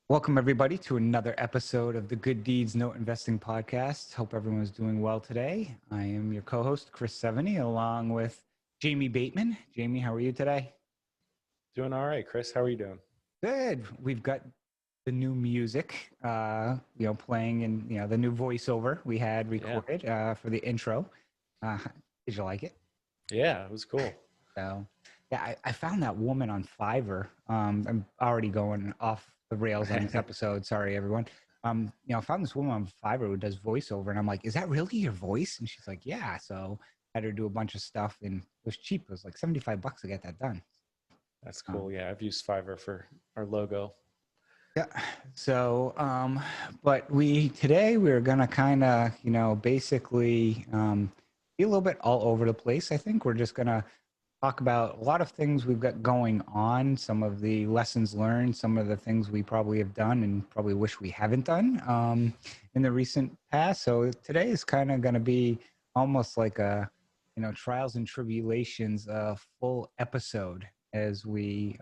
Welcome, everybody, to another episode of the Good Deeds Note Investing Podcast. Hope everyone's doing well today. I am your co-host, Chris Seveney, along with Jamie Bateman. Jamie, how are you today? Doing all right, Chris. How are you doing? Good. We've got the new music, playing in, the new voiceover we had recorded for the intro. Did you like it? Yeah, it was cool. So, yeah, I found that woman on Fiverr. I'm already going off the rails on this episode. Sorry, everyone. I found this woman on Fiverr who does voiceover, and I'm like, "Is that really your voice?" And she's like, "Yeah." So I had her do a bunch of stuff, and it was cheap. It was like $75 to get that done. That's cool. Yeah, I've used Fiverr for our logo. Yeah. So, but today we're gonna kind of, basically be a little bit all over the place. I think we're just gonna talk about a lot of things we've got going on, some of the lessons learned, some of the things we probably have done and probably wish we haven't done in the recent past. So today is kind of going to be almost like a, trials and tribulations, full episode as we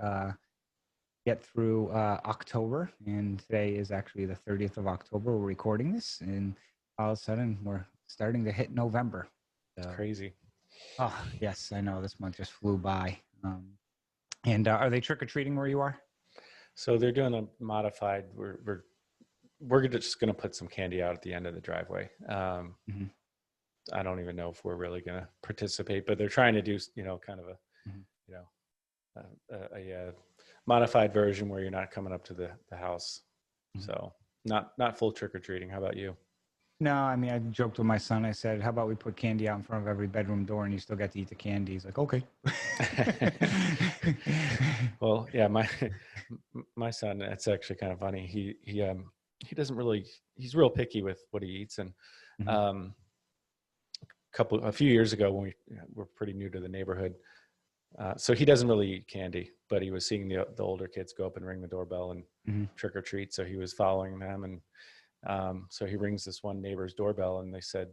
get through October. And today is actually the 30th of October. We're recording this, and all of a sudden we're starting to hit November. So, crazy. Oh, yes, I know. This month just flew by. And are they trick-or-treating where you are? So they're doing a modified, we're just going to put some candy out at the end of the driveway. I don't even know if we're really going to participate, but they're trying to do, kind of a modified version where you're not coming up to the house. So not full trick-or-treating. How about you? No, I mean, I joked with my son. I said, how about we put candy out in front of every bedroom door and you still get to eat the candy? He's like, okay. Well, yeah, my son, it's actually kind of funny. He doesn't really, he's real picky with what he eats. And a few years ago when we were pretty new to the neighborhood, so he doesn't really eat candy, but he was seeing the older kids go up and ring the doorbell and trick or treat. So he was following them, and so he rings this one neighbor's doorbell, and they said,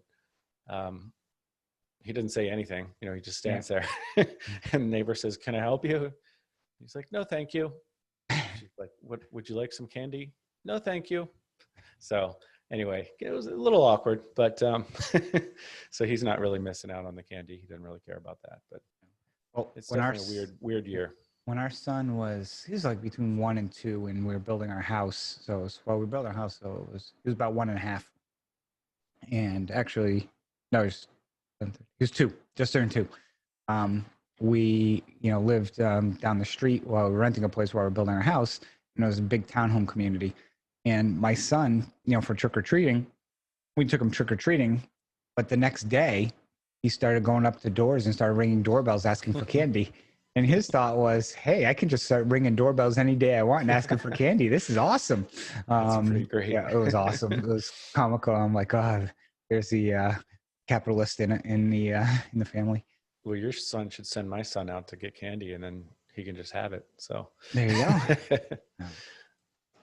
he didn't say anything, he just stands there. And the neighbor says, "Can I help you?" He's like, "No, thank you." She's like, "What, would you like some candy?" "No, thank you." So anyway, it was a little awkward, but so he's not really missing out on the candy. He didn't really care about that, but it's definitely a weird year. When our son he was like between 1 and 2, and we were building our house. So we built our house, so he was about 1.5. And actually, no, he was 2, just turned 2. We, lived down the street while we were renting a place while we were building our house. And it was a big townhome community. And my son, for trick-or-treating, we took him trick-or-treating. But the next day, he started going up to doors and started ringing doorbells asking for candy. And his thought was, hey, I can just start ringing doorbells any day I want and asking for candy. This is awesome. That's pretty great. Yeah, it was awesome. It was comical. I'm like, oh, there's the capitalist in the family. Well, your son should send my son out to get candy, and then he can just have it. So there you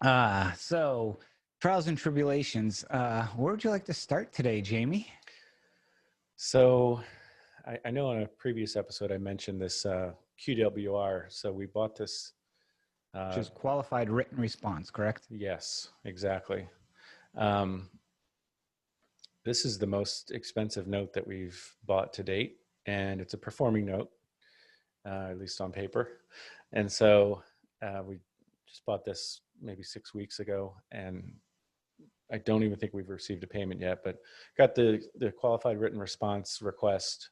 go. So trials and tribulations. Where would you like to start today, Jamie? So I know in a previous episode I mentioned this QWR. So we bought this. Which is qualified written response, correct? Yes, exactly. This is the most expensive note that we've bought to date, and it's a performing note, at least on paper. And so we just bought this maybe 6 weeks ago, and I don't even think we've received a payment yet, but got the qualified written response request,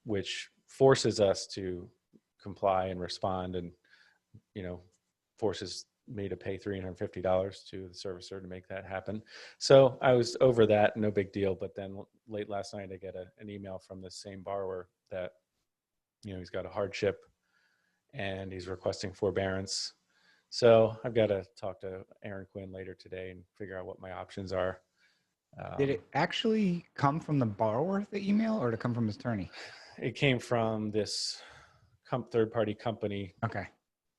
which forces us to comply and respond, and forces me to pay $350 to the servicer to make that happen. So I was over that, no big deal. But then late last night, I get an email from this same borrower that, he's got a hardship and he's requesting forbearance. So I've got to talk to Aaron Quinn later today and figure out what my options are. Did it actually come from the borrower, the email, or did it come from his attorney? It came from this third-party company. Okay.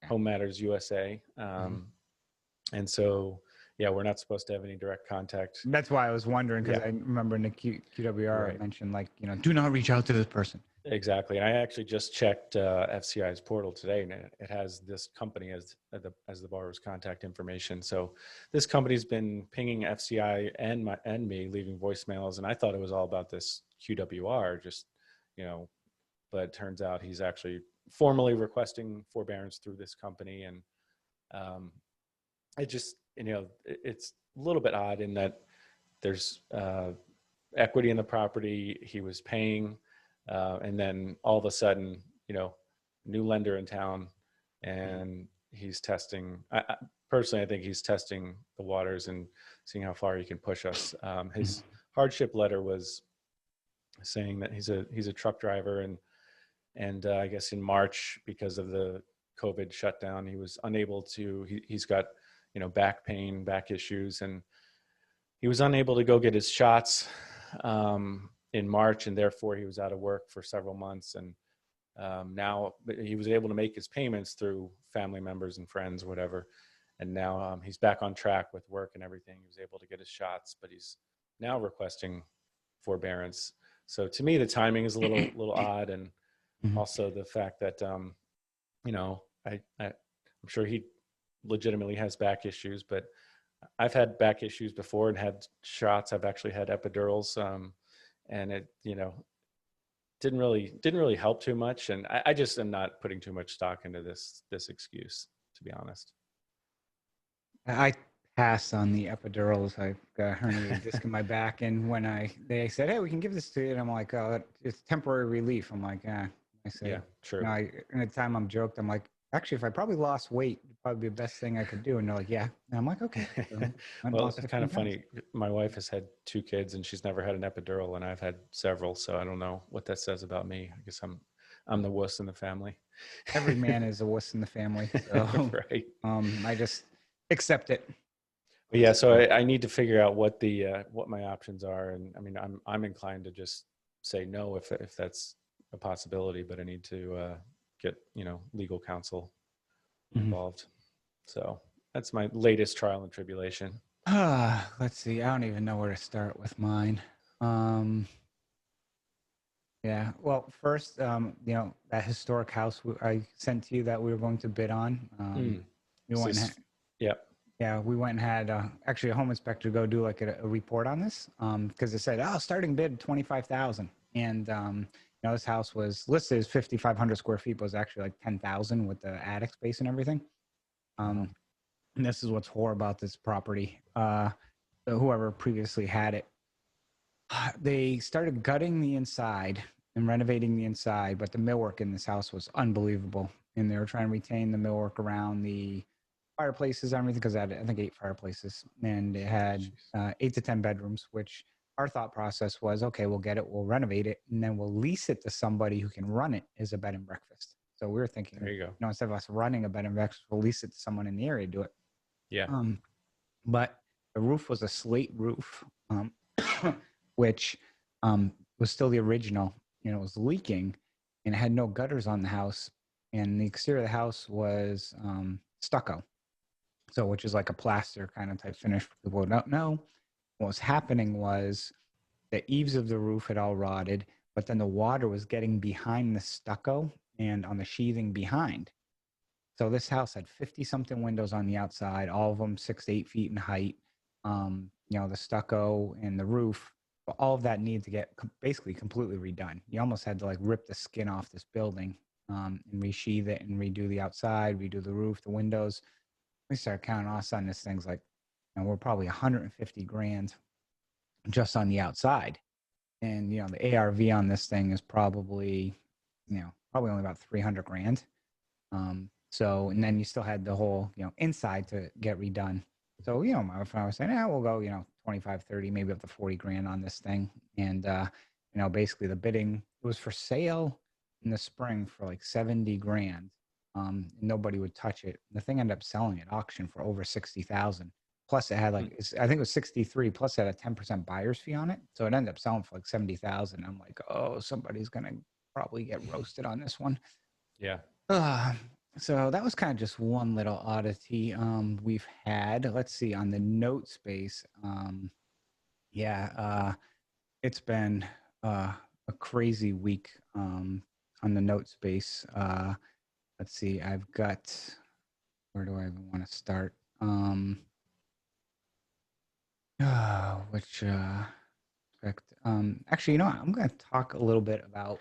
Home Matters USA. And so, yeah, we're not supposed to have any direct contact. That's why I was wondering, because I remember in the QWR I mentioned, like, do not reach out to this person. Exactly. And I actually just checked FCI's portal today, and it has this company as the borrower's contact information. So this company's been pinging FCI and me, leaving voicemails, and I thought it was all about this QWR, just you know, but it turns out he's actually formally requesting forbearance through this company, and um, it just it's a little bit odd in that there's equity in the property. He was paying, and then all of a sudden, new lender in town, and he's testing. Personally, I think he's testing the waters and seeing how far he can push us. His hardship letter was saying that he's a truck driver, and I guess in March, because of the COVID shutdown, he was unable to. He's got back pain, back issues, and he was unable to go get his shots in March, and therefore he was out of work for several months. And now he was able to make his payments through family members and friends, whatever. And now he's back on track with work and everything. He was able to get his shots, but he's now requesting forbearance. So to me, the timing is a little odd, and also the fact that I'm sure he legitimately has back issues, but I've had back issues before and had shots. I've actually had epidurals, and it didn't really help too much. And I just am not putting too much stock into this excuse, to be honest. I passed on the epidurals. I got a herniated disc in my back, and when they said, "Hey, we can give this to you," and I'm like, "Oh, it's temporary relief." I'm like, "Ah." I said, Yeah, true. in the time I'm joked, I'm like, "Actually, if I probably lost weight, it'd probably be the best thing I could do." And they're like, "Yeah." And I'm like, "Okay." So I Well, lost it's kind 15 of pounds. funny. My wife has had 2 kids, and she's never had an epidural, and I've had several. So I don't know what that says about me. I guess I'm the wuss in the family. Every man is a wuss in the family, so Right. I just accept it. But yeah, so I need to figure out what my options are, and I mean, I'm inclined to just say no if that's a possibility, but I need to get legal counsel Mhm. involved. So that's my latest trial and tribulation. Let's see. I don't even know where to start with mine. Um, yeah. Well, first, that historic house I sent to you that we were going to bid on. Mm. We Is went and this? Yep. yeah, we went and had actually a home inspector go do like a report on this because it said, oh, starting bid 25,000, and this house was listed as 5,500 square feet, but was actually like 10,000 with the attic space and everything. And this is what's horrible about this property. So whoever previously had it, they started gutting the inside and renovating the inside, but the millwork in this house was unbelievable. And they were trying to retain the millwork around the fireplaces and everything because it had, I think, 8 fireplaces, and it had 8 to 10 bedrooms, which our thought process was, okay, we'll get it, we'll renovate it, and then we'll lease it to somebody who can run it as a bed and breakfast. So we were thinking, There you go. instead of us running a bed and breakfast, we'll lease it to someone in the area to do it. Yeah. But the roof was a slate roof, which was still the original. It was leaking, and it had no gutters on the house. And the exterior of the house was stucco, so which is like a plaster kind of type finish. For people who don't know, what was happening was the eaves of the roof had all rotted, but then the water was getting behind the stucco and on the sheathing behind. So this house had 50 something windows on the outside, all of them 6 to 8 feet in height. The stucco and the roof, but all of that needed to get basically completely redone. You almost had to like rip the skin off this building and resheathe it and redo the outside, redo the roof, the windows. We started counting all of a sudden this thing's like, we're probably 150 grand just on the outside. And, the ARV on this thing is probably, probably only about 300 grand. So, and then you still had the whole, inside to get redone. So, my friend was saying, we'll go, 25, 30, maybe up to 40 grand on this thing. And, basically the bidding, it was for sale in the spring for like 70 grand. Nobody would touch it. The thing ended up selling at auction for over 60,000. Plus it had like, I think it was 63, plus it had a 10% buyer's fee on it. So it ended up selling for like 70,000. I'm like, oh, somebody's going to probably get roasted on this one. Yeah. Uh, so that was kind of just one little oddity we've had. Let's see, on the note space. It's been a crazy week. on the note space. Let's see, I've got, where do I even want to start? Which aspect? Actually, you know what? I'm going to talk a little bit about,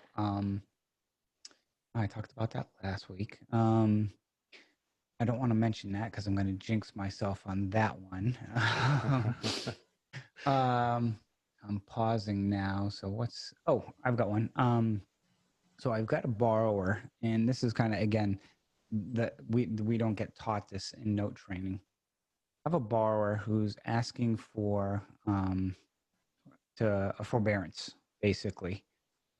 I talked about that last week. I don't want to mention that because I'm going to jinx myself on that one. I'm pausing now. So what's, oh, I've got one. So I've got a borrower, and this is kind of, again, that we don't get taught this in note training. I have a borrower who's asking for to a forbearance, basically.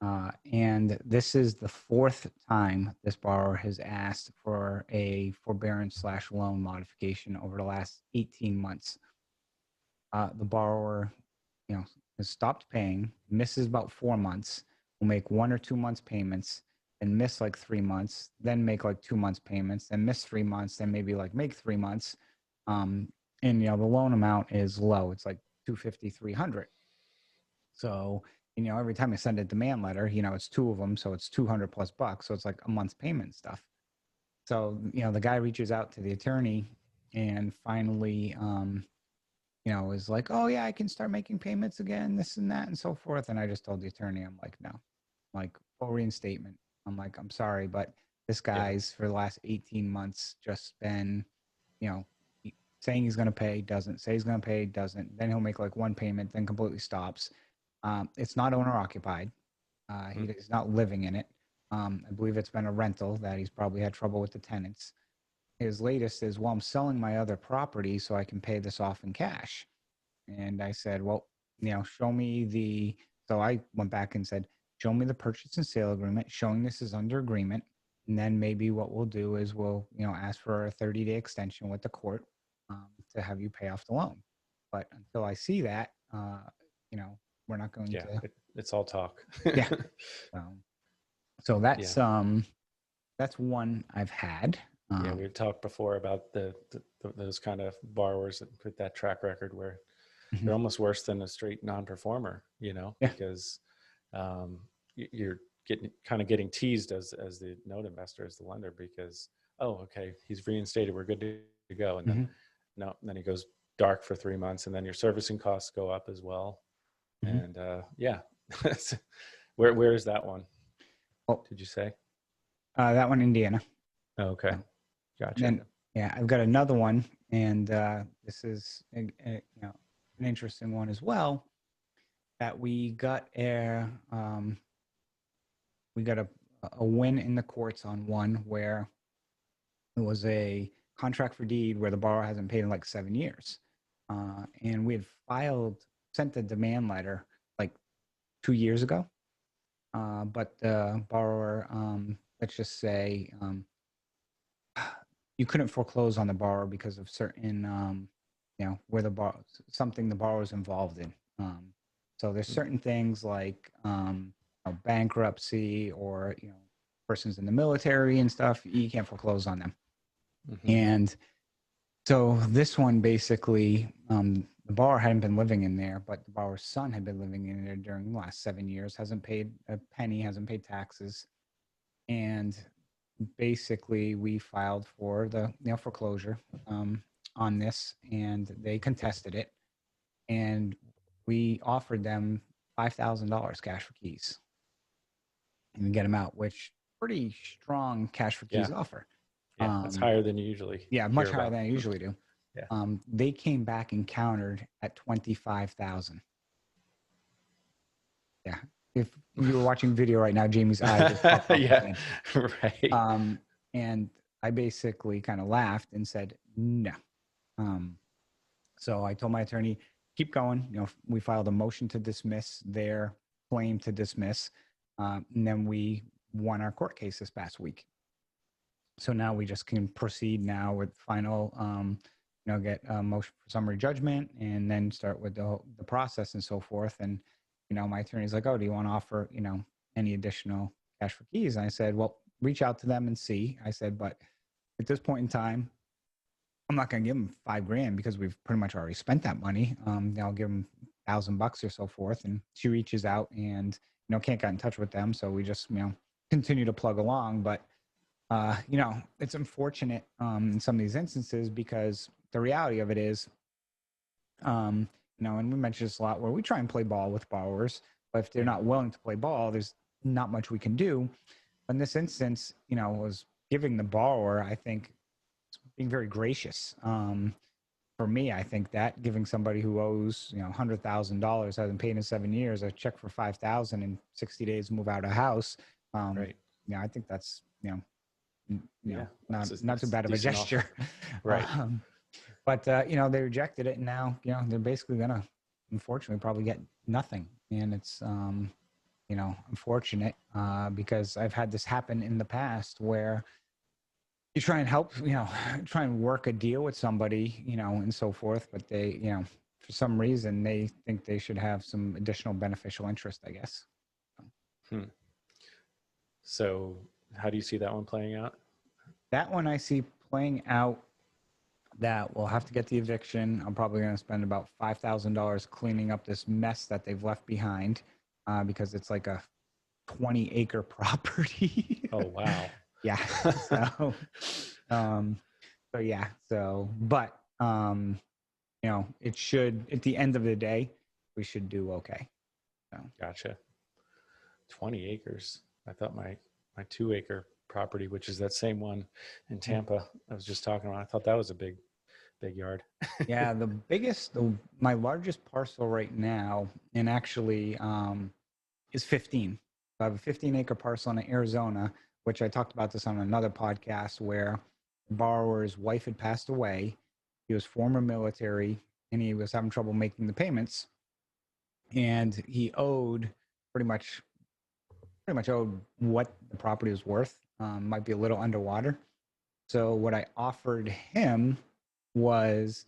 And this is the fourth time this borrower has asked for a forbearance/loan modification over the last 18 months. The borrower, you know, has stopped paying, misses about 4 months, will make 1 or 2 months payments, and miss like 3 months, then make like 2 months payments, then miss 3 months, then maybe like make 3 months. And you know, the loan amount is low. It's like 250, 300. So, you know, every time I send a demand letter, you know, it's 2 of them, so it's 200 plus bucks. So it's like a month's payment stuff. So, you know, the guy reaches out to the attorney and finally, you know, is like, oh yeah, I can start making payments again, this and that and so forth. And I just told the attorney, I'm like, no, like full reinstatement. I'm like, I'm sorry, but this Yeah. guy's for the last 18 months just been, you know, saying he's going to pay, doesn't, say he's going to pay, doesn't. Then he'll make like one payment, then completely stops. It's not owner occupied. He's not living in it. I believe it's been a rental that he's probably had trouble with the tenants. His latest is, well, I'm selling my other property so I can pay this off in cash. And I said, well, you know, show me the, so I went back and said, show me the purchase and sale agreement showing this is under agreement. And then maybe what we'll do is we'll, you know, ask for a 30-day extension with the court to have you pay off the loan. But until I see that, you know, we're not going Yeah. to. It's all talk. Yeah. So Yeah. that's one I've had. Yeah. We've talked before about those kind of borrowers that put that track record where Mhm. they're almost worse than a straight non-performer, you know, Yeah. because you're getting teased as the note investor, as the lender, because, oh, okay, he's reinstated, we're good to go. And then Mhm. no, and then he goes dark for 3 months, and then your servicing costs go up as well. Mhm. And yeah, where is that one? Well, Did you say? that one, Indiana. Oh, okay, So, and gotcha. then, yeah, I've got another one, and this is you know, an interesting one as well. That we got a win in the courts on one where it was a contract for deed where the borrower hasn't paid in like 7 years, and we had sent the demand letter like 2 years ago, but the borrower, let's just say, you couldn't foreclose on the borrower because of certain, you know, where something the borrower's involved in. So there's certain things like you know, bankruptcy, or, you know, persons in the military and stuff. You can't foreclose on them. Mm-hmm. And so this one basically, the borrower hadn't been living in there, but the borrower's son had been living in there during the last 7 years. Hasn't paid a penny, hasn't paid taxes, and basically we filed for the, you know, foreclosure on this, and they contested it, and we offered them $5,000 cash for keys and get them out, which pretty strong cash for keys Yeah, offer. yeah, that's higher than you usually Yeah, hear much higher about. than I usually do. Yeah. They came back and countered at 25,000. Yeah, if you were watching video right now, Jamie's eyes just popped up Yeah, again. right. And I basically kind of laughed and said no. So I told my attorney, keep going. You know, we filed a motion to dismiss their claim to dismiss, and then we won our court case this past week. So now we just can proceed now with final, you know, get a motion for summary judgment, and then start with the process and so forth. And, you know, my attorney's like, oh, do you want to offer, you know, any additional cash for keys? And I said, well, reach out to them and see. I said, but at this point in time, I'm not going to give them $5,000 because we've pretty much already spent that money. I'll give them $1,000 or so forth. And she reaches out and, can't get in touch with them. So we just, continue to plug along. But, it's unfortunate in some of these instances, because the reality of it is, and we mentioned this a lot, where we try and play ball with borrowers, but if they're not willing to play ball, there's not much we can do. In this instance, was giving the borrower, I think, being very gracious. For me, I think that giving somebody who owes, $100,000, hasn't paid in 7 years, a check for $5,000 in 60 days, move out of house. Right. I think that's, Yeah. not too bad of a decent gesture. offer. Right. But they rejected it, and now, they're basically gonna, unfortunately, probably get nothing. And it's, unfortunate, because I've had this happen in the past, where you try and help, try and work a deal with somebody, and so forth, but they, for some reason, they think they should have some additional beneficial interest, I guess. So how do you see that one playing out? That one I see playing out that we'll have to get the eviction. I'm probably going to spend about $5,000 cleaning up this mess that they've left behind, because it's like a 20-acre property. Oh, wow. Yeah. So, but, it should, at the end of the day, we should do okay. So. Gotcha. 20 acres. I thought my 2-acre property, which is that same one in Tampa I was just talking about, I thought that was a big yard. Yeah. My largest parcel right now, and actually, is 15. So I have a 15-acre parcel in Arizona, which I talked about this on another podcast, where the borrower's wife had passed away. He was former military, and he was having trouble making the payments. And he owed pretty much owed what the property was worth. Might be a little underwater. So what I offered him was,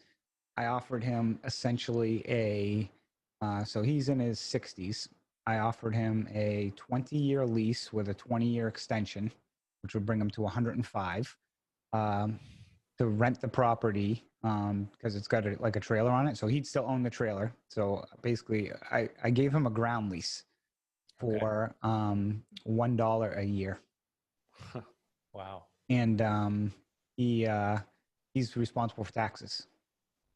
essentially so he's in his 60s. I offered him a 20-year lease with a 20-year extension, which would bring him to 105, to rent the property, because it's got a trailer on it. So he'd still own the trailer. So basically, I gave him a ground lease for $1 a year. Wow. And he's responsible for taxes.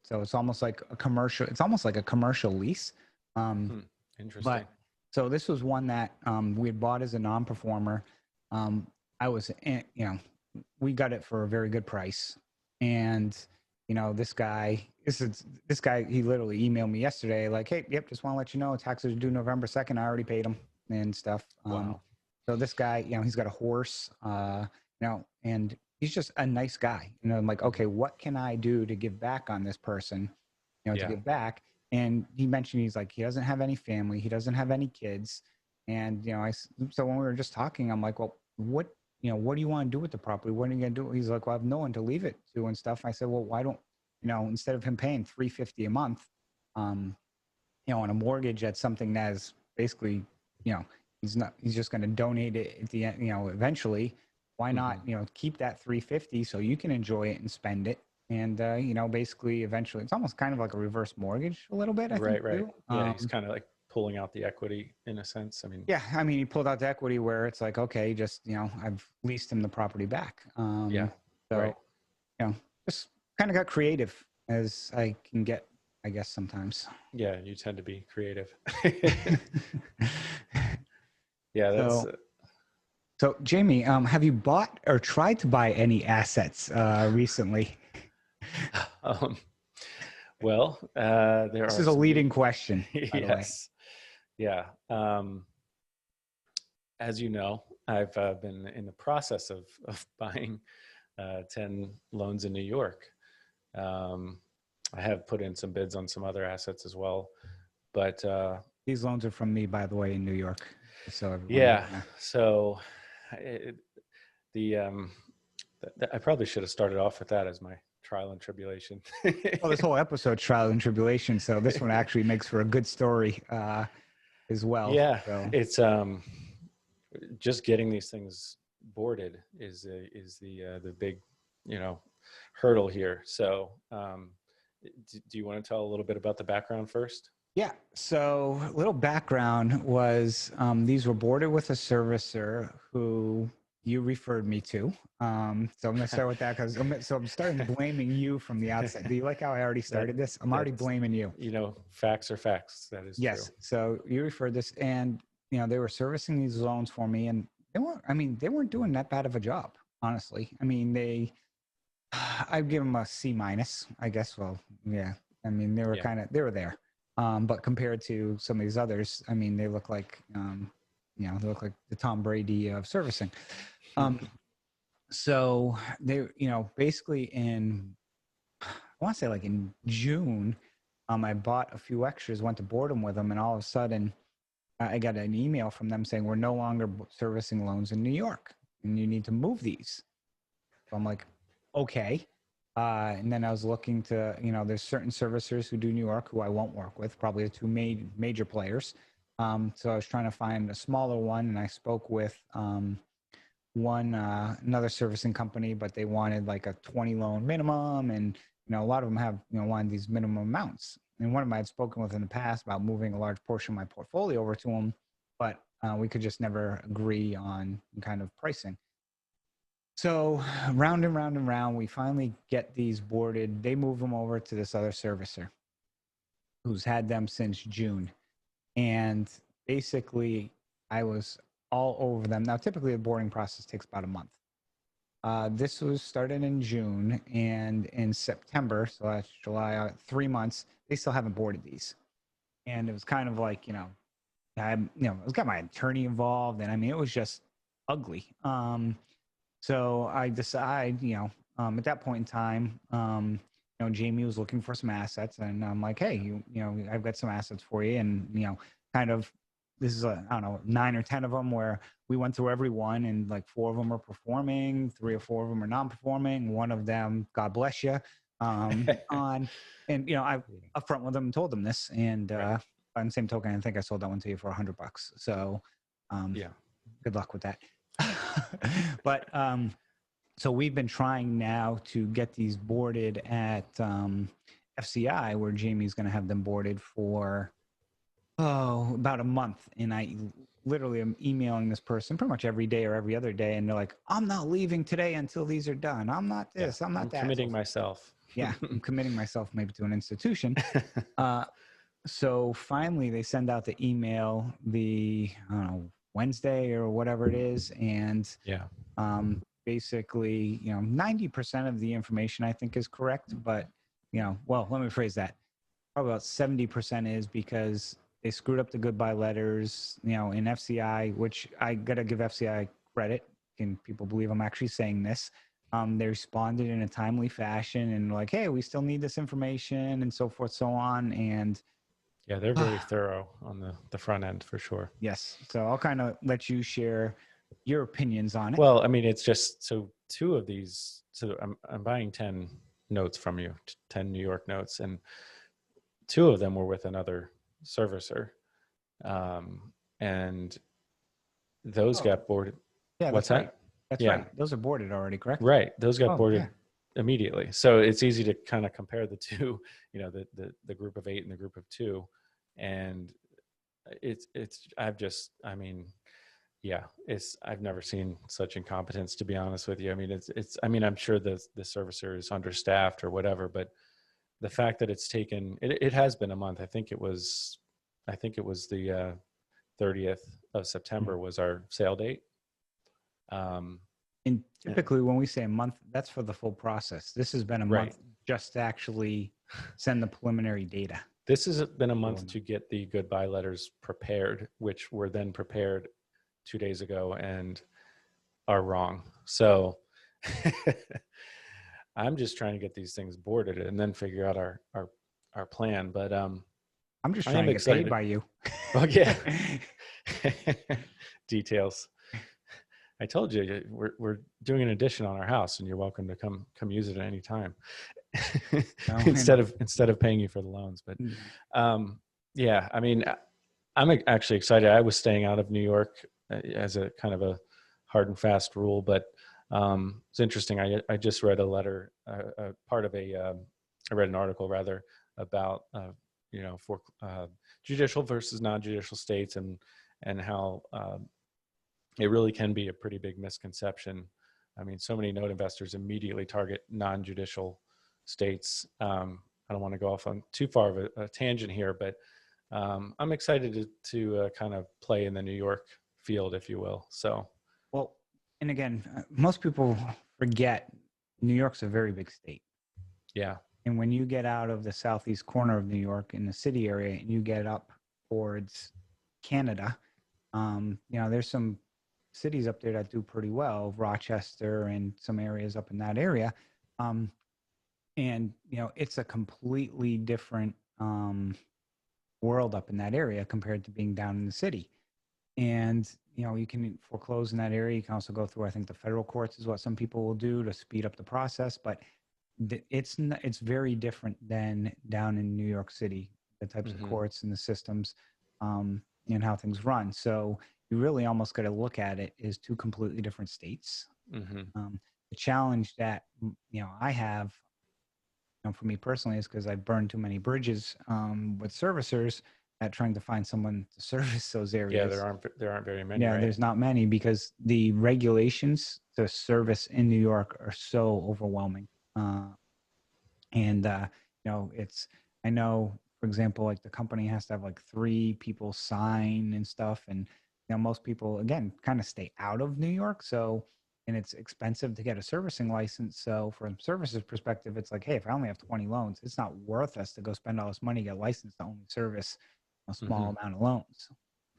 So it's almost like a commercial. It's almost like a commercial lease. Interesting. But so this was one that we had bought as a non-performer. We got it for a very good price. And this guy, he literally emailed me yesterday, like, hey, yep, just want to let you know taxes are due November 2nd. I already paid them and stuff. Wow. So this guy, he's got a horse, and he's just a nice guy. I'm like, okay, what can I do to give back on this person, to give back? And he mentioned, he's like, he doesn't have any family. He doesn't have any kids. And, so when we were just talking, I'm like, well, what do you want to do with the property? What are you going to do? He's like, well, I have no one to leave it to and stuff. I said, well, why don't, instead of him paying $350 a month, on a mortgage, that's something that is basically, he's just going to donate it at the end, eventually. Why not, keep that $350 so you can enjoy it and spend it. And, basically, eventually, it's almost kind of like a reverse mortgage a little bit, I think. Right. Yeah, he's kind of like pulling out the equity in a sense. He pulled out the equity where it's like, okay, just, I've leased him the property back. So, right. Just kind of got creative as I can get, I guess, sometimes. Yeah, you tend to be creative. Yeah, that's... So, Jamie, have you bought or tried to buy any assets recently? Well, this is a leading question. Yes. Yeah. As you know, I've been in the process of buying 10 loans in New York. I have put in some bids on some other assets as well, but these loans are from me, by the way, in New York. So so I probably should have started off with that as my trial and tribulation. Well, this whole episode's trial and tribulation, so this one actually makes for a good story as well. Yeah, so. It's just getting these things boarded is the big hurdle here. So do you want to tell a little bit about the background first? Yeah. So, a little background was these were boarded with a servicer who you referred me to. So I'm going to start with that because I'm starting blaming you from the outset. Do you like how I already That started this? I'm already that's blaming you. facts are facts. That is true. Yes. So you referred this, and they were servicing these loans for me, and they weren't. I mean, they weren't doing that bad of a job, honestly. I mean, I'd give them a C minus, I guess. Well, yeah. I mean, Yeah. they were there. But compared to some of these others, I mean, they look like, they look like the Tom Brady of servicing. Um, so they, basically I want to say like in June, I bought a few extras, went to board them with them, and all of a sudden, I got an email from them saying we're no longer servicing loans in New York, and you need to move these. So I'm like, okay. And then I was looking to, there's certain servicers who do New York who I won't work with, probably the two major players. So I was trying to find a smaller one, and I spoke with another servicing company, but they wanted like a 20 loan minimum, and a lot of them have wanted these minimum amounts. And one of them I had spoken with in the past about moving a large portion of my portfolio over to them, but we could just never agree on kind of pricing. So round and round and round, we finally get these boarded. They move them over to this other servicer who's had them since June. And basically, I was all over them. Now, typically, the boarding process takes about a month. This was started in June, and in September, so that's July, 3 months, they still haven't boarded these. And it was kind of like, it's got my attorney involved, and I mean, it was just ugly. So I decide, at that point in time, Jamie was looking for some assets, and I'm like, hey, I've got some assets for you, and kind of, this is I don't know, 9 or 10 of them where we went through every one, and like 4 of them are performing, 3 or 4 of them are non-performing. One of them, God bless you, on, and I upfront with them and told them this, and Right. on the same token, I think I sold that one to you for $100. So, Yeah. good luck with that. But so we've been trying now to get these boarded at FCI, where Jamie's going to have them boarded for about a month, and I literally am emailing this person pretty much every day or every other day, and they're like, I'm not leaving today until these are done. I'm not Yeah. this, I'm not I'm that. committing So, myself. yeah, I'm committing myself maybe to an institution. So finally they send out the email I don't know, Wednesday or whatever it is, and Yeah. basically 90% of the information I think is correct, but well, let me phrase that, probably about 70% is because they screwed up the goodbye letters in FCI, which I gotta give FCI credit. Can people believe I'm actually saying this? They responded in a timely fashion and like, hey, we still need this information and so forth, so on. And Yeah, they're very thorough on the front end for sure. yes, so I'll kind of let you share your opinions on it. Well, I mean, it's just so 2 of these. So I'm buying 10 notes from you, 10 New York notes, and 2 of them were with another servicer, and those Oh, got boarded. yeah, What's that's right. that? That's Yeah, right. Those are boarded already, correct? right. Those got Oh, yeah. boarded immediately. So it's easy to kind of compare the 2, the group of 8 and the group of 2, and I mean, yeah, I've never seen such incompetence, to be honest with you. I mean, I mean, I'm sure the servicer is understaffed or whatever, but the fact that it's taken, it has been a month. I think it was the 30th of September was our sale date. And eh, typically, when we say a month, that's for the full process. This has been a right. month just to actually send the preliminary data. This has been a month to get the goodbye letters prepared, which were then prepared 2 days ago and are wrong. So I'm just trying to get these things boarded and then figure out our plan. But I'm just I trying am to get paid excited. by you. Oh yeah. Details. I told you we're doing an addition on our house, and you're welcome to come use it at any time. No, instead of paying you for the loans. But yeah, I mean, I'm actually excited. I was staying out of New York as a kind of a hard and fast rule, but it's interesting. I just read a letter, part of I read an article rather about for judicial versus non-judicial states, and how it really can be a pretty big misconception. I mean, so many note investors immediately target non-judicial states. I don't want to go off on too far of a tangent here, but I'm excited to kind of play in the New York field, if you will. So, well, and again, most people forget New York's a very big state. yeah. And when you get out of the southeast corner of New York in the city area and you get up towards Canada, there's some cities up there that do pretty well, Rochester and some areas up in that area. And it's a completely different world up in that area compared to being down in the city. And you can foreclose in that area. You can also go through, I think, the federal courts is what some people will do to speed up the process. But it's very different than down in New York City, the types of courts and the systems, and how things run. So you really almost got to look at it as two completely different states. The challenge that I have, for me personally, is because I've burned too many bridges with servicers at trying to find someone to service those areas. Yeah, there aren't very many. Yeah, right? There's not many because the regulations to service in New York are so overwhelming. I know, for example, like the company has to have like 3 people sign and stuff. And, most people, again, kind of stay out of New York. So, and it's expensive to get a servicing license. So from a services perspective, it's like, hey, if I only have 20 loans, it's not worth us to go spend all this money, get licensed to only service a small amount of loans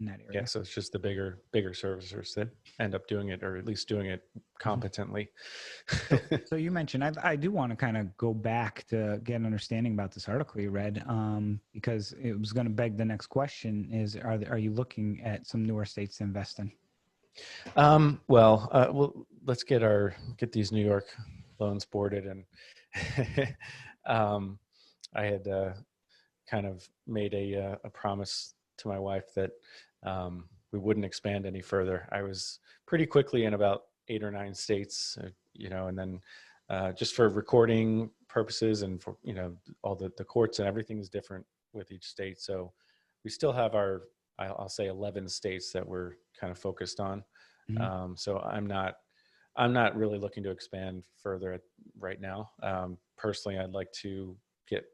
in that area. Yeah, so it's just the bigger servicers that end up doing it, or at least doing it competently. So you mentioned, I do want to kind of go back to get an understanding about this article you read, because it was going to beg the next question: are you looking at some newer states to invest in? Well, let's get these New York loans boarded, and I had kind of made a promise to my wife that we wouldn't expand any further. I was pretty quickly in about 8 or 9 states, and then just for recording purposes and for all the courts and everything is different with each state. So we still have I'll say 11 states that we're kind of focused on. So I'm not really looking to expand further right now. Personally, I'd like to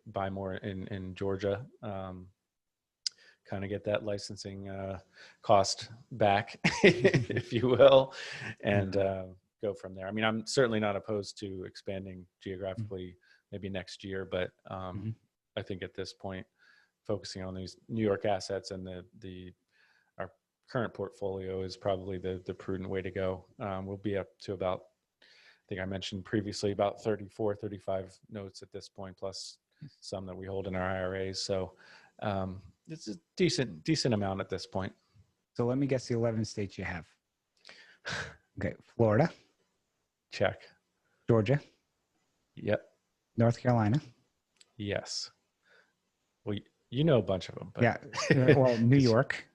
buy more in Georgia, kind of get that licensing cost back, if you will, and go from there. I mean, I'm certainly not opposed to expanding geographically maybe next year, but I think at this point, focusing on these New York assets and our current portfolio is probably the prudent way to go. We'll be up to about, I think I mentioned previously, about 34, 35 notes at this point, plus some that we hold in our IRAs. So it's a decent amount at this point. So let me guess the 11 states you have. Okay. Florida. Check. Georgia. Yep. North Carolina. Yes. Well, you know a bunch of them. But yeah. Well, New York.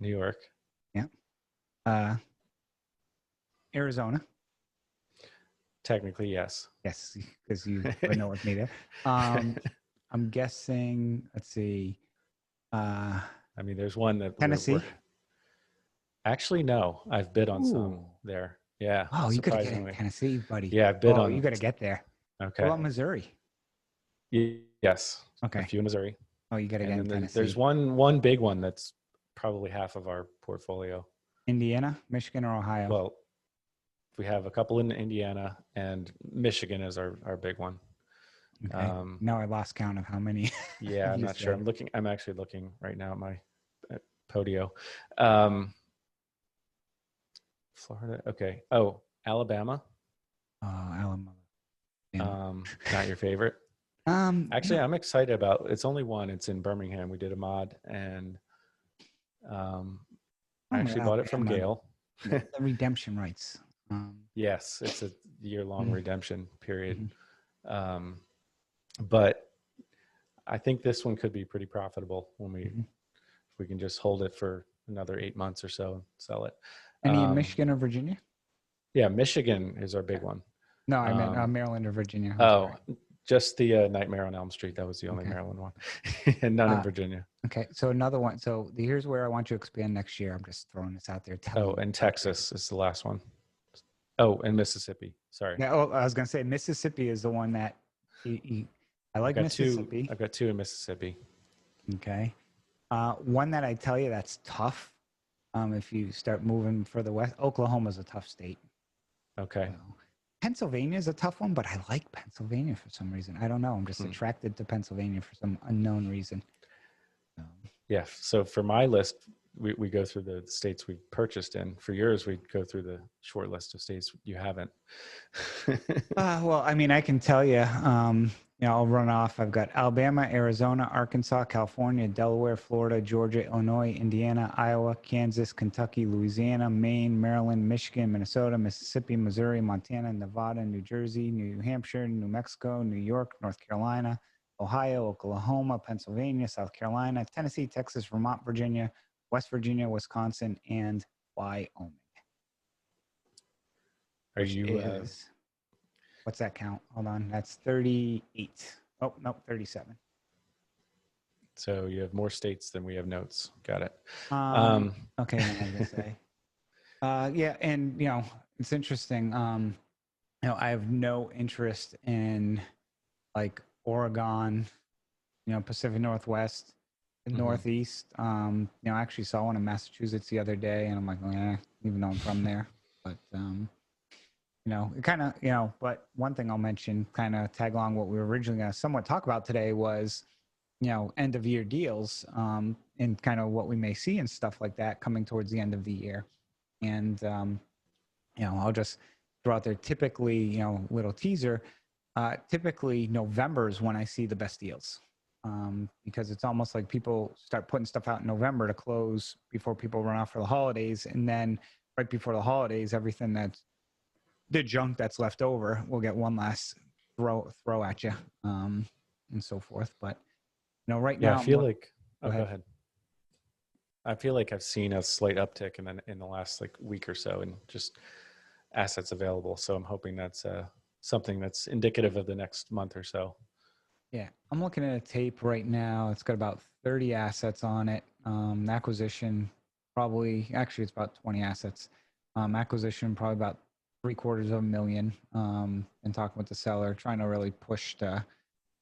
New York. Yeah. Arizona. Technically, yes. Yes, because you know with me there. I'm guessing, let's see. I mean, there's one that Tennessee. Actually, no. I've bid on some there. Yeah. Oh, you gotta get Tennessee, buddy. Yeah, I've bid on. You gotta get there. Okay. What about Missouri? Yes. Okay. A few in Missouri. Oh, you gotta get in Tennessee. There's one big one that's probably half of our portfolio. Indiana, Michigan, or Ohio? Well, we have a couple in Indiana, and Michigan is our big one. Okay. Now I lost count of how many. Yeah, I'm not sure. I'm actually looking right now at my Podio. Florida. Okay. Oh, Alabama. Oh, Alabama. Not your favorite. Actually, I'm excited about. It's only one. It's in Birmingham. We did a mod, and I actually bought it from Gail. The redemption rights. Yes, it's a year-long redemption period. But I think this one could be pretty profitable when if we can just hold it for another 8 months or so and sell it. Any in Michigan or Virginia? Yeah, Michigan is our big one. No, I meant Maryland or Virginia. Oh, Just the Nightmare on Elm Street. That was the only Okay. Maryland one, and none in Virginia. Okay. So another one. So here's where I want you to expand next year. I'm just throwing this out there. Tell me. Oh, and Texas is the last one. Oh, and Mississippi. Sorry. Yeah. Oh, I was gonna say Mississippi is the one that I like Mississippi. I've got two in Mississippi. Okay. One that I tell you that's tough. If you start moving further west, Oklahoma's a tough state. Okay. So, Pennsylvania is a tough one, but I like Pennsylvania for some reason. I don't know. I'm just attracted to Pennsylvania for some unknown reason. Yeah. So for my list, we go through the states we've purchased in. For yours, we go through the short list of states you haven't. Well, I mean, I can tell you, I'll run off. I've got Alabama, Arizona, Arkansas, California, Delaware, Florida, Georgia, Illinois, Indiana, Iowa, Kansas, Kentucky, Louisiana, Maine, Maryland, Michigan, Minnesota, Mississippi, Missouri, Montana, Nevada, New Jersey, New Hampshire, New Mexico, New York, North Carolina, Ohio, Oklahoma, Pennsylvania, South Carolina, Tennessee, Texas, Vermont, Virginia, West Virginia, Wisconsin, and Wyoming. Are you? What's that count? Hold on. That's 38. Oh, no, 37. So you have more states than we have notes. Got it. Okay, I was gonna say. Yeah, and it's interesting. I have no interest in like Oregon, Pacific Northwest, Northeast. I actually saw one in Massachusetts the other day, and I'm like, even though I'm from there, but it kind of, but one thing I'll mention, kind of tag along what we were originally going to somewhat talk about today was, end of year deals, and kind of what we may see and stuff like that coming towards the end of the year. And, I'll just throw out there typically, little teaser, typically November is when I see the best deals. Because it's almost like people start putting stuff out in November to close before people run off for the holidays. And then right before the holidays, everything that's the junk that's left over will get one last throw at you, and so forth. But right now, I feel like. Go ahead. I feel like I've seen a slight uptick in the last like week or so, and just assets available. So I'm hoping that's something that's indicative of the next month or so. Yeah, I'm looking at a tape right now. It's got about 30 assets on it. Acquisition, actually it's about 20 assets. Acquisition, probably about $750,000. And talking with the seller, trying to really push to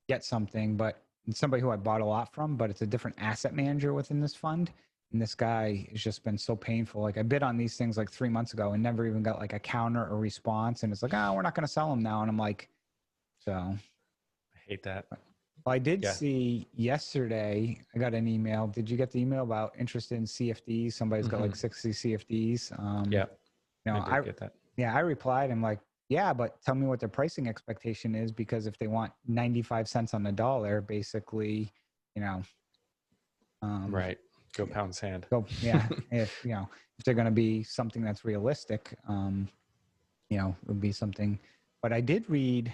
get something, but it's somebody who I bought a lot from, but it's a different asset manager within this fund. And this guy has just been so painful. Like I bid on these things like 3 months ago and never even got like a counter or response. And it's like, we're not going to sell them now. And I'm like, so. I hate that. Well, I did see yesterday, I got an email. Did you get the email about interested in CFDs? Somebody's got like 60 CFDs. Yeah. I did get that. Yeah, I replied. I'm like, yeah, but tell me what their pricing expectation is, because if they want 95 cents on the dollar, basically, right. Go pound sand. If they're going to be something that's realistic, it would be something. But I did read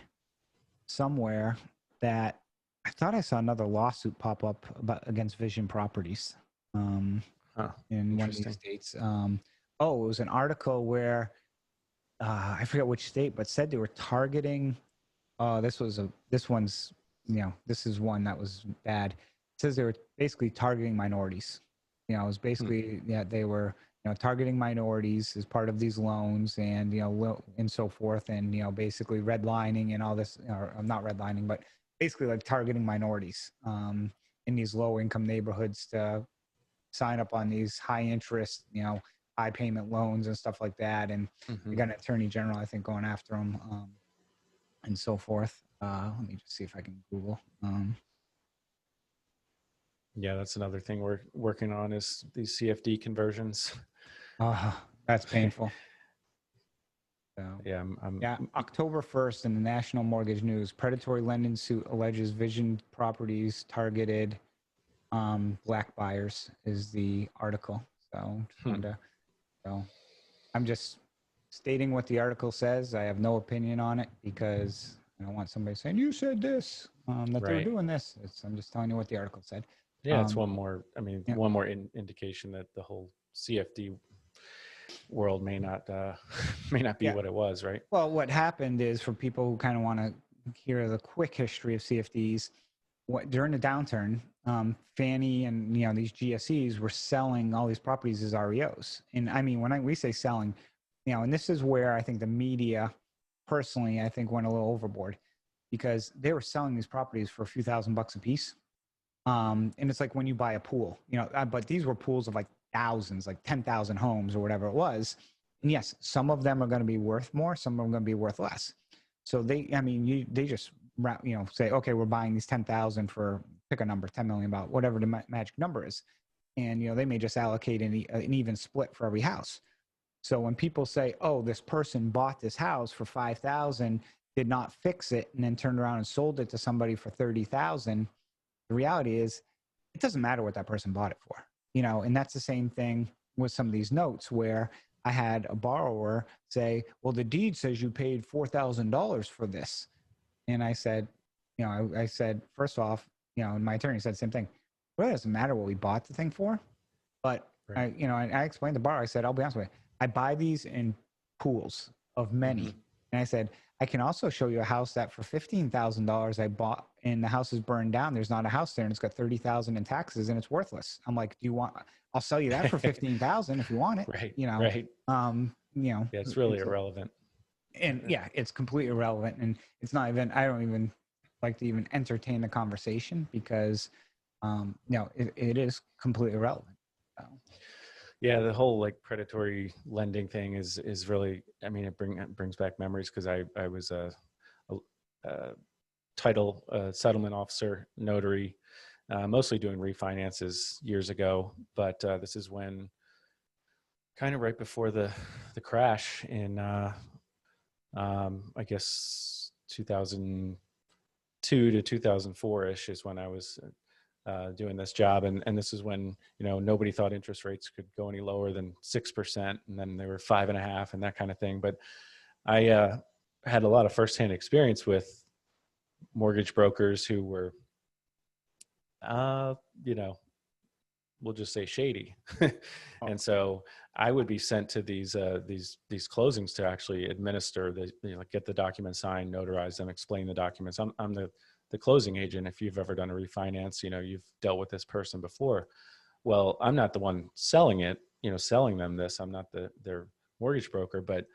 somewhere that I thought I saw another lawsuit pop up against Vision Properties in one of these states. It was an article where I forget which state, but said they were targeting. This is one that was bad. It says they were basically targeting minorities. It was basically they were targeting minorities as part of these loans, and and so forth, and basically redlining and all this, or not redlining, but basically like targeting minorities in these low income neighborhoods to sign up on these high interest, high payment loans and stuff like that. And we got an attorney general, I think, going after them, and so forth. Let me just see if I can Google. Yeah, that's another thing we're working on, is these CFD conversions. That's painful. So, yeah, October 1st in the National Mortgage News, predatory lending suit alleges Vision Properties targeted black buyers is the article. So, I'm just stating what the article says. I have no opinion on it, because I don't want somebody saying, you said this, that they're doing this. I'm just telling you what the article said. Yeah, it's one more. One more indication that the whole CFD world may not be what it was, right? Well, what happened is, for people who kind of want to hear the quick history of CFDs. During the downturn, Fannie and these GSEs were selling all these properties as REOs. And I mean, we say selling, and this is where I think the media, personally, I think went a little overboard, because they were selling these properties for a few $1,000s a piece. And it's like when you buy a pool, but these were pools of like thousands, like 10,000 homes or whatever it was. And yes, some of them are going to be worth more, some of them are going to be worth less. So they just say, okay, we're buying these 10,000 for, pick a number, 10 million, about whatever the magic number is. And, they may just allocate an even split for every house. So when people say, oh, this person bought this house for 5,000, did not fix it, and then turned around and sold it to somebody for 30,000, the reality is it doesn't matter what that person bought it for, and that's the same thing with some of these notes where I had a borrower say, well, the deed says you paid $4,000 for this. And I said, I said, first off, and my attorney said the same thing. It really doesn't matter what we bought the thing for. But Right. I explained to the borrower, I said, I'll be honest with you, I buy these in pools of many. Mm-hmm. And I said, I can also show you a house that for $15,000 I bought, and the house is burned down. There's not a house there, and it's got 30,000 in taxes, and it's worthless. I'm like, I'll sell you that for 15,000 if you want it. Right. Right. Yeah, it's really irrelevant. And yeah, it's completely irrelevant, and it's not even. I don't even like to even entertain the conversation because, it is completely irrelevant. So. Yeah, the whole like predatory lending thing is really. I mean, it brings back memories because I was a title settlement officer, notary, mostly doing refinances years ago. But this is when, kind of right before the crash in I guess 2002 to 2004 ish is when I was doing this job, and this is when nobody thought interest rates could go any lower than 6%, and then they were 5.5% and that kind of thing. But I had a lot of firsthand experience with mortgage brokers who were, we'll just say shady. And so I would be sent to these closings to actually administer get the documents signed, notarize them, explain the documents. I'm the closing agent. If you've ever done a refinance, you've dealt with this person before. Well, I'm not the one selling it, selling them this. I'm not their mortgage broker, but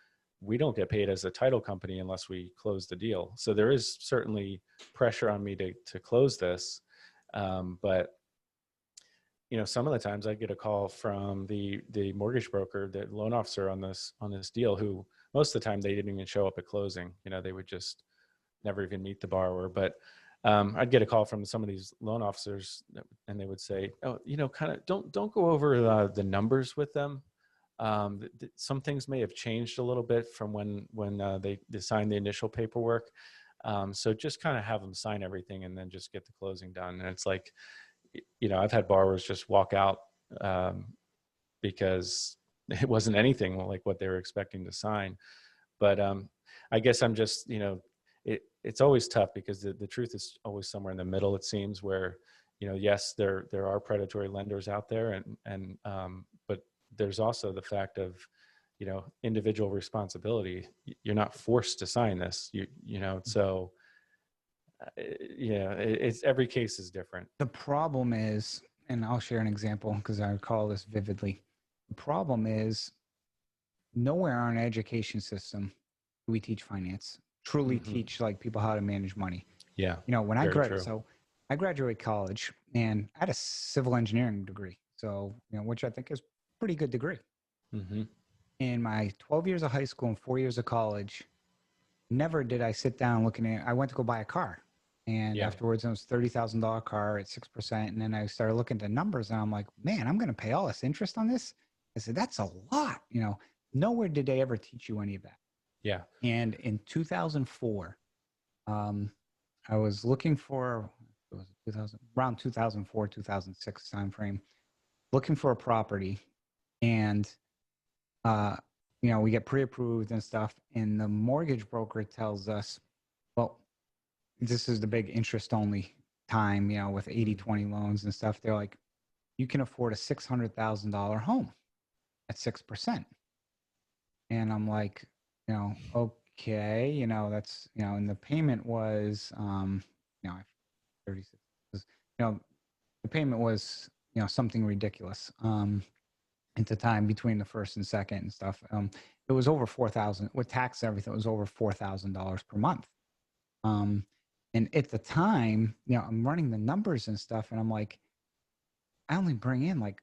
we don't get paid as a title company unless we close the deal. So there is certainly pressure on me to close this. But some of the times I'd get a call from the mortgage broker, the loan officer on this deal, who most of the time they didn't even show up at closing. They would just never even meet the borrower. But I'd get a call from some of these loan officers, and they would say, "Oh, kind of don't go over the numbers with them. Some things may have changed a little bit from when they signed the initial paperwork. So just kind of have them sign everything and then just get the closing done." And it's like, I've had borrowers just walk out because it wasn't anything like what they were expecting to sign. But I guess I'm just, it's always tough because the truth is always somewhere in the middle, it seems, where, yes, there are predatory lenders out there, and but there's also the fact of, individual responsibility. You're not forced to sign this, so it's every case is different. The problem is, and I'll share an example because I recall this vividly. The problem is nowhere in our education system do we teach finance, truly teach like people how to manage money. Yeah. When I graduated college, and I had a civil engineering degree. So, which I think is a pretty good degree. Mm-hmm. In my 12 years of high school and 4 years of college, never did I sit down looking at, I went to go buy a car. And afterwards, it was $30,000 car at 6%. And then I started looking at the numbers, and I'm like, man, I'm going to pay all this interest on this. I said, that's a lot. Nowhere did they ever teach you any of that. Yeah. And in 2004, I was looking for, around 2004, 2006 timeframe, looking for a property. And, we get pre-approved and stuff. And the mortgage broker tells us, well, this is the big interest only time, with 80-20 loans and stuff. They're like, you can afford a $600,000 home at 6%. And I'm like, okay, that's, and the payment was, 36, you know, the payment was, something ridiculous. At the time between the first and second and stuff. It was over 4,000 with tax and everything. It was over $4,000 per month. Um, and at the time, I'm running the numbers and stuff, and I'm like, I only bring in like,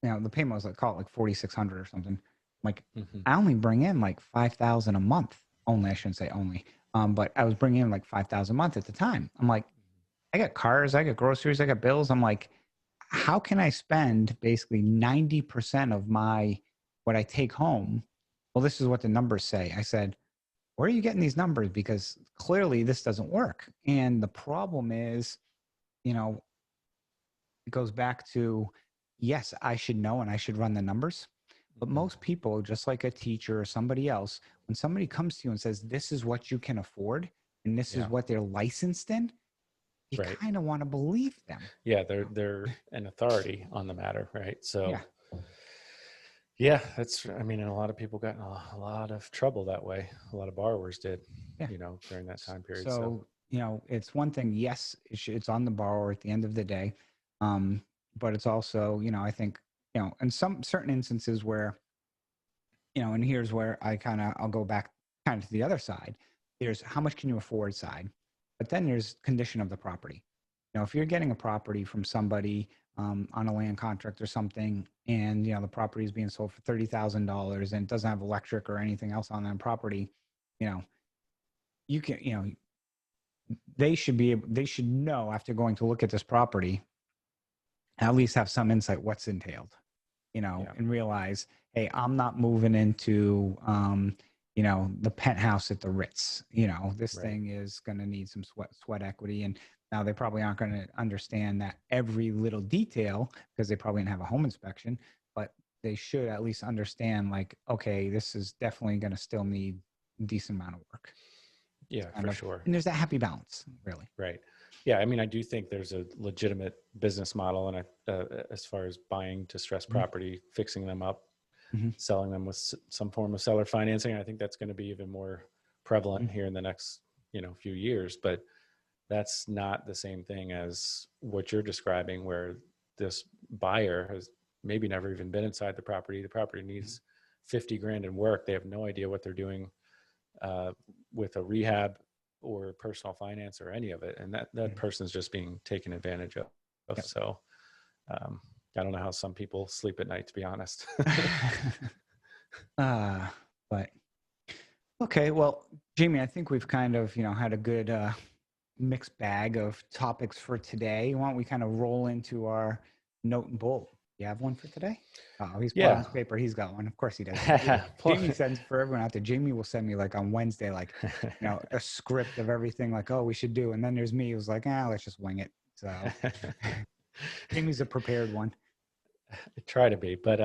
the payment was like, call it like 4,600 or something. I'm like, Hmm. I only bring in like 5,000 a month. Only, I shouldn't say only. But I was bringing in like 5,000 a month at the time. I'm like, I got cars, I got groceries, I got bills. I'm like, how can I spend basically 90% of what I take home? Well, this is what the numbers say. I said, where are you getting these numbers? Because clearly this doesn't work. And the problem is, you know, it goes back to, yes, I should know and I should run the numbers. But Hmm. most people, just like a teacher or somebody else, when somebody comes to you and says, this is what you can afford and this is Yeah. what they're licensed in, you Right. kind of want to believe them. Yeah. They're an authority on the matter. Right. Yeah. So yeah, I mean, and a lot of people got in a lot of trouble that way. A lot of borrowers did, Yeah. during that time period. So So, it's one thing, yes, it's on the borrower at the end of the day. Um, but it's also, I think, in some certain instances where, and here's where I'll go back kind of to the other side. There's how much can you afford side, but then there's condition of the property. If you're getting a property from somebody on a land contract or something, and the property is being sold for $30,000 and it doesn't have electric or anything else on that property, you know, you can, they should know after going to look at this property, at least have some insight what's entailed, yeah. and realize, hey, I'm not moving into, the penthouse at the Ritz. This Right. thing is going to need some sweat equity. And now they probably aren't going to understand that every little detail because they probably didn't have a home inspection, but they should at least understand, like, okay, this is definitely going to still need a decent amount of work. Yeah, Kind for of, sure. and there's that happy balance, really. Right. Yeah. I mean, I do think there's a legitimate business model, and as far as buying distressed Mhm. property, fixing them up, Mhm. selling them with some form of seller financing. I think that's going to be even more prevalent Mhm. here in the next, few years. But that's not the same thing as what you're describing, where this buyer has maybe never even been inside the property. The property needs 50 grand in work. They have no idea what they're doing uh, with a rehab or personal finance or any of it, and that Mhm. person's just being taken advantage of. Yep. So um, I don't know how some people sleep at night, to be honest. uh, but okay, well, Jamie, I think we've kind of, had a good mixed bag of topics for today. Why don't we kind of roll into our note and bolt? You have one for today? Oh, he's pulling out Yeah. his paper. He's got one. Of course he does. Well, Jamie sends for everyone out there. Jamie will send me like on Wednesday, like, a script of everything, like, oh, we should do. And then there's me who's like, let's just wing it. So Jamie's a prepared one. I try to be, but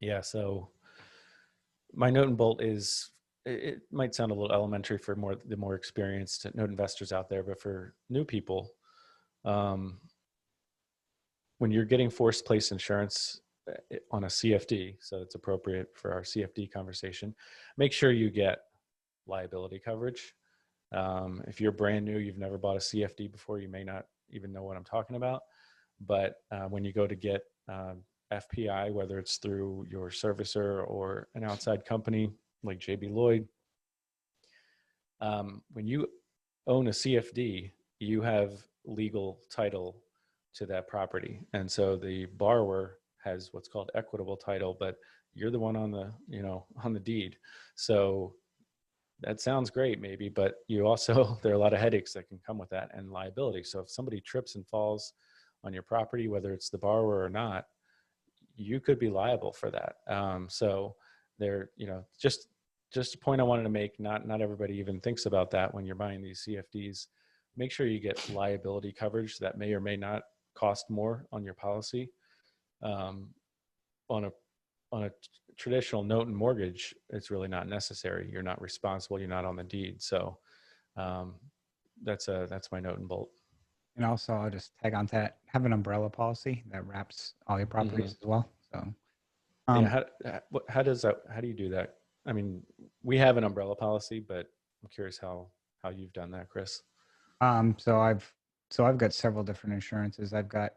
yeah. So my note and bolt is, it might sound a little elementary for the more experienced note investors out there, but for new people, um, when you're getting forced place insurance on a CFD, so it's appropriate for our CFD conversation, make sure you get liability coverage. If you're brand new, you've never bought a CFD before, you may not even know what I'm talking about. But when you go to get FPI, whether it's through your servicer or an outside company like JB Lloyd, when you own a CFD, you have legal title to that property. And so the borrower has what's called equitable title, but you're the one on the, on the deed. So that sounds great maybe, but you also, there are a lot of headaches that can come with that, and liability. So if somebody trips and falls on your property, whether it's the borrower or not, you could be liable for that. So there, just a point I wanted to make. Not everybody even thinks about that when you're buying these CFDs. Make sure you get liability coverage that may or may not cost more on your policy. Um, on a traditional note and mortgage, it's really not necessary. You're not responsible. You're not on the deed. So um, that's my note and bolt. And also, I'll just tag on to that. Have an umbrella policy that wraps all your Mm-hmm. properties as well. So, Yeah. um, How does that? How do you do that? I mean, we have an umbrella policy, but I'm curious how you've done that, Chris. Um, so I've so I've got several different insurances. I've got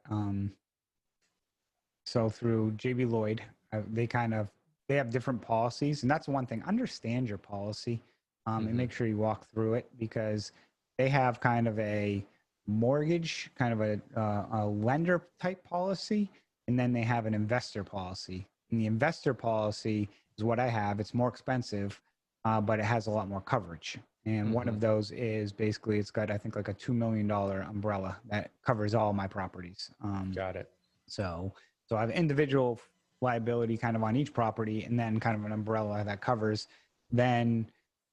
so through JB Lloyd, they have different policies, and that's one thing. Understand your policy, and Mm-hmm. make sure you walk through it because they have kind of a mortgage, kind of a lender type policy, and then they have an investor policy. And the investor policy is what I have. It's more expensive, but it has a lot more coverage. And one Mm-hmm. of those is basically it's got I think like a $2 million umbrella that covers all my properties. Got it. So so I have individual liability kind of on each property and then kind of an umbrella that covers. Then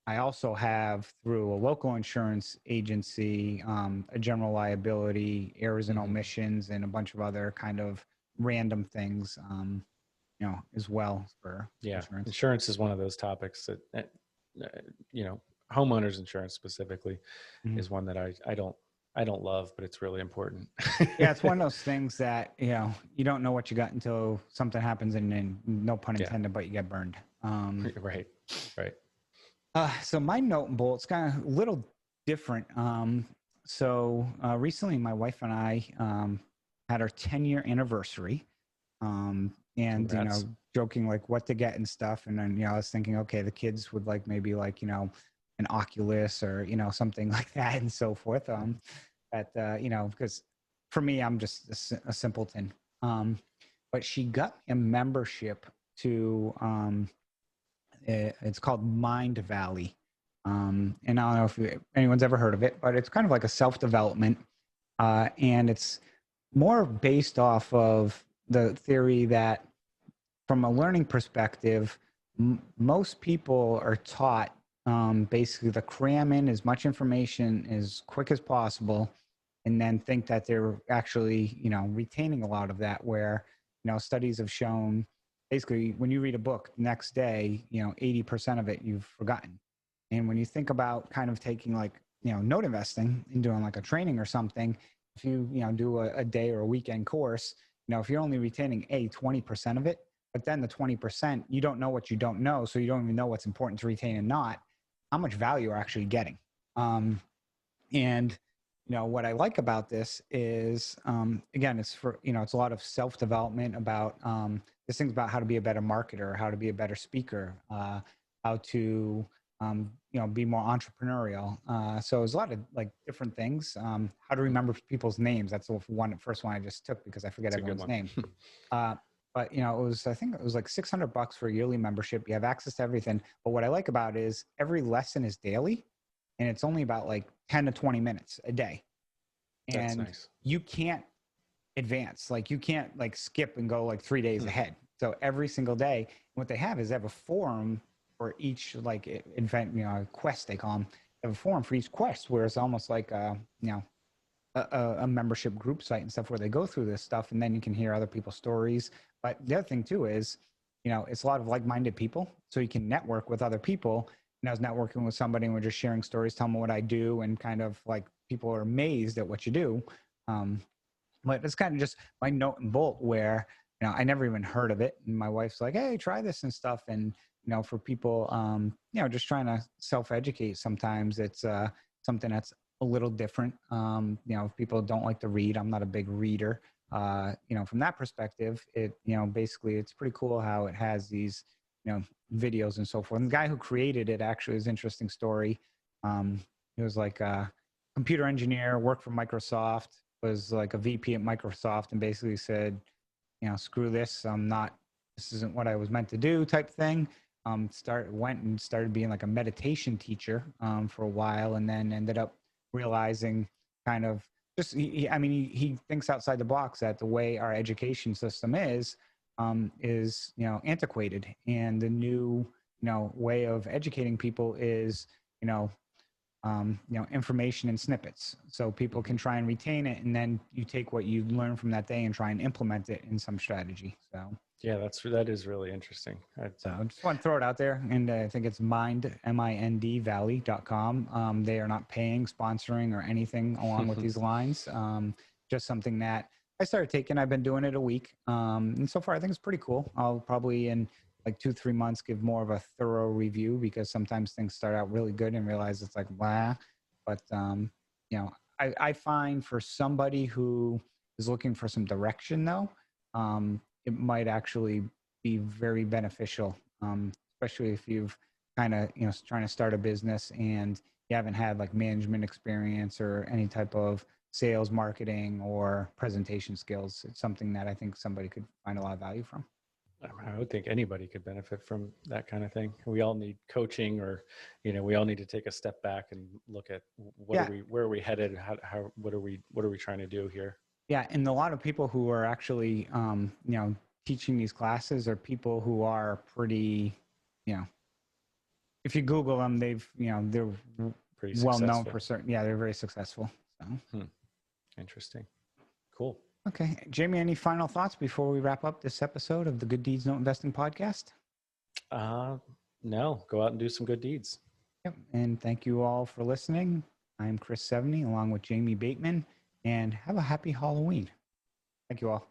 I also have through a local insurance agency, a general liability, errors and Mm-hmm. omissions, and a bunch of other kind of random things, as well for Yeah, insurance. insurance is one of those topics that you know, homeowners insurance specifically Mhm. is one that I don't love, but it's really important. Yeah, it's one of those things that you don't know what you got until something happens, and then no pun Yeah, intended, but you get burned. right, right. So my note and bolt's kind of a little different. Recently, my wife and I had our 10-year anniversary, and Congrats. joking like what to get and stuff. And then I was thinking, okay, the kids would like maybe like an Oculus or something like that and so forth. Because for me, I'm just a simpleton. But she got me a membership to it's called Mind Valley. And I don't know if anyone's ever heard of it, but it's kind of like a self-development, and it's more based off of the theory that, from a learning perspective, most people are taught basically to cram in as much information as quick as possible, and then think that they're actually retaining a lot of that. Where studies have shown basically when you read a book the next day 80% of it you've forgotten. And when you think about kind of taking like note investing and doing like a training or something, if you do a day or a weekend course, if you're only retaining 20% of it, but then the 20% you don't know what you don't know, so you don't even know what's important to retain and not, how much value you're actually getting. And what I like about this is, again, it's for it's a lot of self-development about this thing's about how to be a better marketer, how to be a better speaker, how to be more entrepreneurial. So there's a lot of like different things. How to remember people's names. That's the first one I just took because I forget It's a good everyone's one. name. But I think it was like $600 for a yearly membership. You have access to everything. But what I like about it is every lesson is daily, and it's only about like 10 to 20 minutes a day. That's And nice. you can't advance, like you can't like skip and go like 3 days Hmm. ahead. So every single day, what they have is they have a forum for each like event, quest they call them. They have a forum for each quest where it's almost like a membership group site and stuff where they go through this stuff, and then you can hear other people's stories. But the other thing too is, it's a lot of like-minded people, so you can network with other people. And I was networking with somebody, and we're just sharing stories, telling them what I do, and kind of like people are amazed at what you do. Um, but it's kind of just my note and bolt where I never even heard of it, and my wife's like, "Hey, try this and stuff." And for people, just trying to self-educate, sometimes it's something that's a little different. If people don't like to read, I'm not a big reader. From that perspective, it basically it's pretty cool how it has these videos and so forth. And the guy who created it actually is an interesting story. He was like a computer engineer, worked for Microsoft, was like a VP at Microsoft, and basically said, screw this, this isn't what I was meant to do, type thing. Went and started being like a meditation teacher for a while, and then ended up realizing kind of just he thinks outside the box that the way our education system is antiquated, and the new way of educating people is information in snippets, so people Hmm. can try and retain it, and then you take what you learn from that day and try and implement it in some strategy. Yeah, that is really interesting. So I just want to throw it out there, and I think it's mindvalley.com. They are not paying, sponsoring, or anything along with these lines. Just something that I started taking. I've been doing it a week, and so far I think it's pretty cool. I'll probably in like 2-3 months, give more of a thorough review, because sometimes things start out really good and realize it's like, blah. But, you know, I find for somebody who is looking for some direction though, it might actually be very beneficial, especially if you've kind of, you know, trying to start a business and you haven't had like management experience or any type of sales, marketing, or presentation skills. It's something that I think somebody could find a lot of value from. I would think anybody could benefit from that kind of thing. We all need coaching, or, you know, we all need to take a step back and look at Yeah. where are we headed? What are we trying to do here? Yeah. And a lot of people who are actually, you know, teaching these classes are people who are pretty, you know, if you Google them, they've, you know, they're Pretty well known successful. for certain. Yeah, they're very successful. So, Interesting. Cool. okay. Jamie, any final thoughts before we wrap up this episode of the Good Deeds No Investing podcast? No, go out and do some good deeds. Yep. And thank you all for listening. I'm Chris Seveney along with Jamie Bateman, and have a happy Halloween. Thank you all.